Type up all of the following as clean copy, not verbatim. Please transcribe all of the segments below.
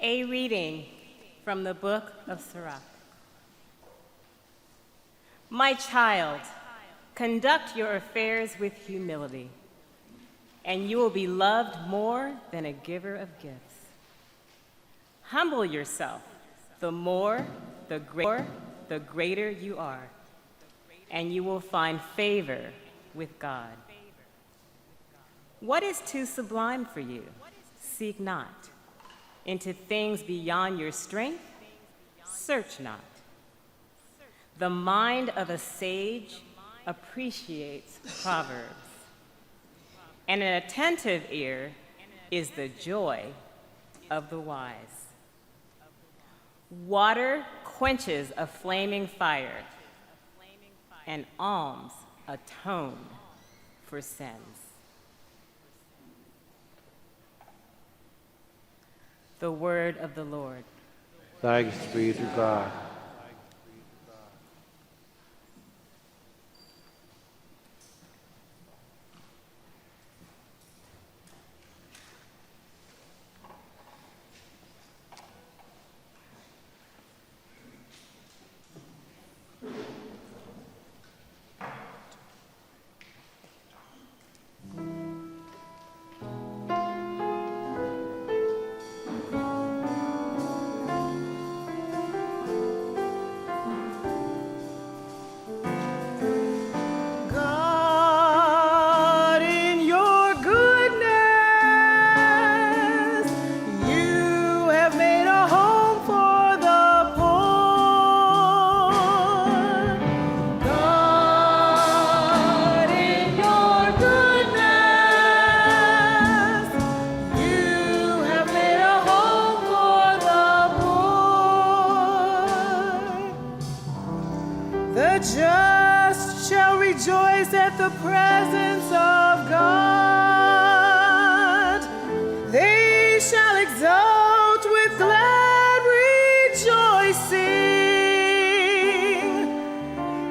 A reading from the book of Sirach. My child, conduct your affairs with humility, and you will be loved more than a giver of gifts. Humble yourself, the greater you are, and you will find favor with God. What is too sublime for you? Seek not. Into things beyond your strength? Search not. The mind of a sage appreciates proverbs, and an attentive ear is the joy of the wise. Water quenches a flaming fire, and alms atone for sins. The word of the Lord. Thanks be to God. The just shall rejoice at the presence of God. They shall exult with glad rejoicing.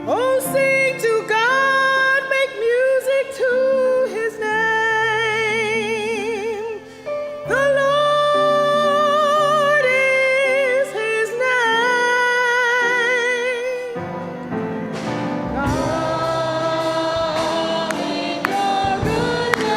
Oh, sing to God, make music to his name. The Lord is his name. God in your goodness.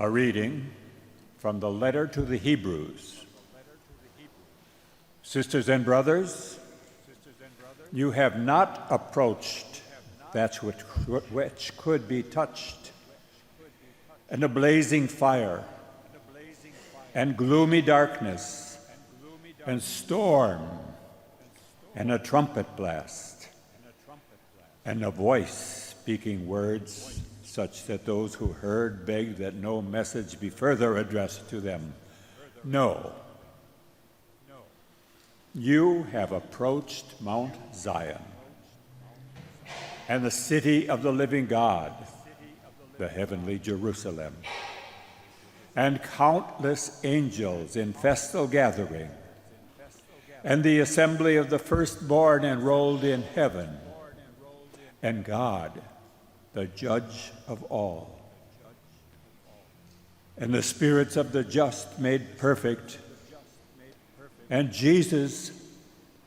A reading from the letter to the Hebrews. Sisters and brothers, you have not approached that which could be touched, and a blazing fire, and gloomy darkness, and storm, and a trumpet blast, and a voice speaking words such that those who heard begged that no message be further addressed to them. No. You have approached Mount Zion and the city of the living God, the heavenly Jerusalem, and countless angels in festal gathering, and the assembly of the firstborn enrolled in heaven, and God, the judge of all, and the spirits of the just made perfect, and Jesus,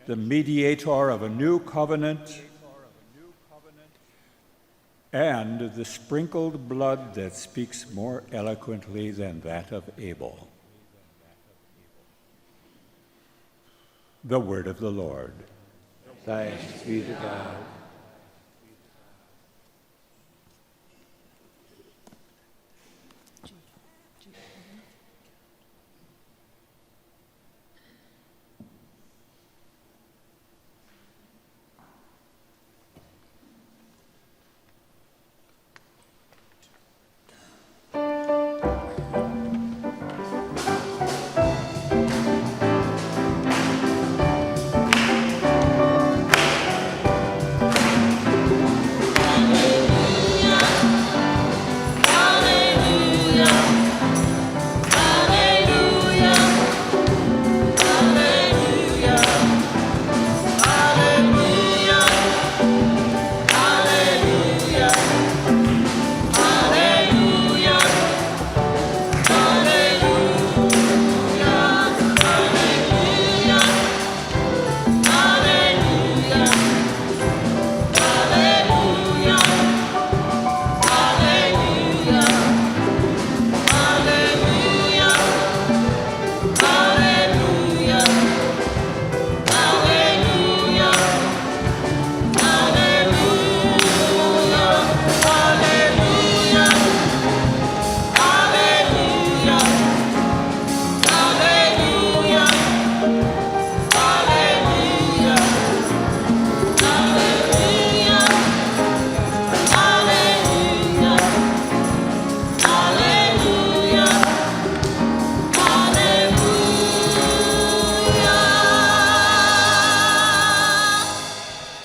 the mediator of a new covenant, and the sprinkled blood that speaks more eloquently than that of Abel. The word of the Lord. Thanks be to God.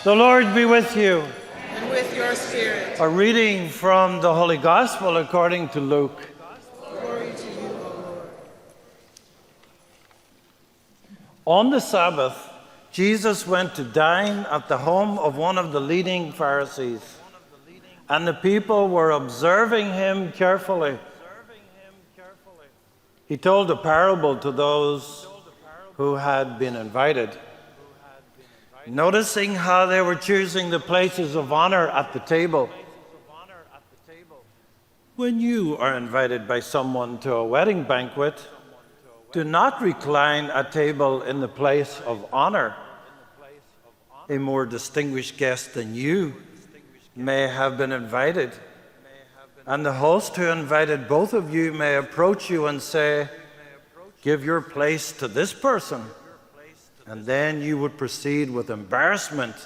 The Lord be with you. And with your spirit. A reading from the Holy Gospel according to Luke. Glory to you, O Lord. On the Sabbath, Jesus went to dine at the home of one of the leading Pharisees, and the people were observing him carefully. He told a parable to those who had been invited. Noticing how they were choosing the places of honor at the table. When you are invited by someone to a wedding banquet, do not recline at table in the place of honor. A more distinguished guest than you may have been invited, and the host who invited both of you may approach you and say, "Give your place to this person," and then you would proceed with embarrassment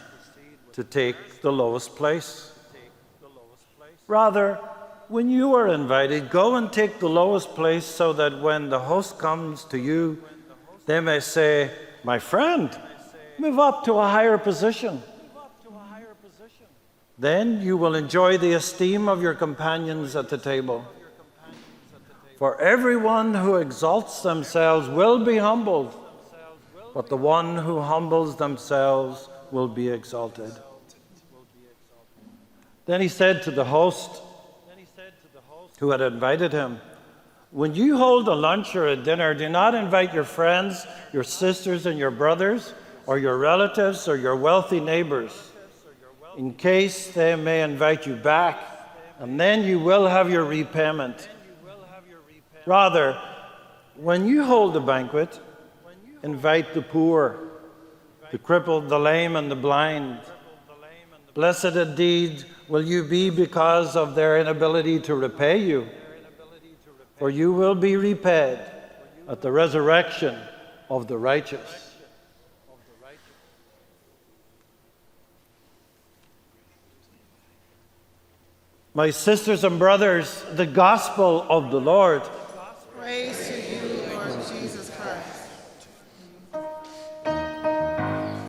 to take the lowest place. Rather, when you are invited, go and take the lowest place so that when the host comes to you, they may say, "My friend, move up to a higher position." Then you will enjoy the esteem of your companions at the table. For everyone who exalts themselves will be humbled, but the one who humbles themselves will be exalted. Then he said to the host who had invited him, "When you hold a lunch or a dinner, do not invite your friends, your sisters and your brothers, or your relatives or your wealthy neighbors, in case they may invite you back, and then you will have your repayment. Rather, when you hold a banquet, invite the poor, the crippled, the lame, and the blind. Blessed indeed will you be because of their inability to repay you, for you will be repaid at the resurrection of the righteous. My sisters and brothers, the gospel of the Lord.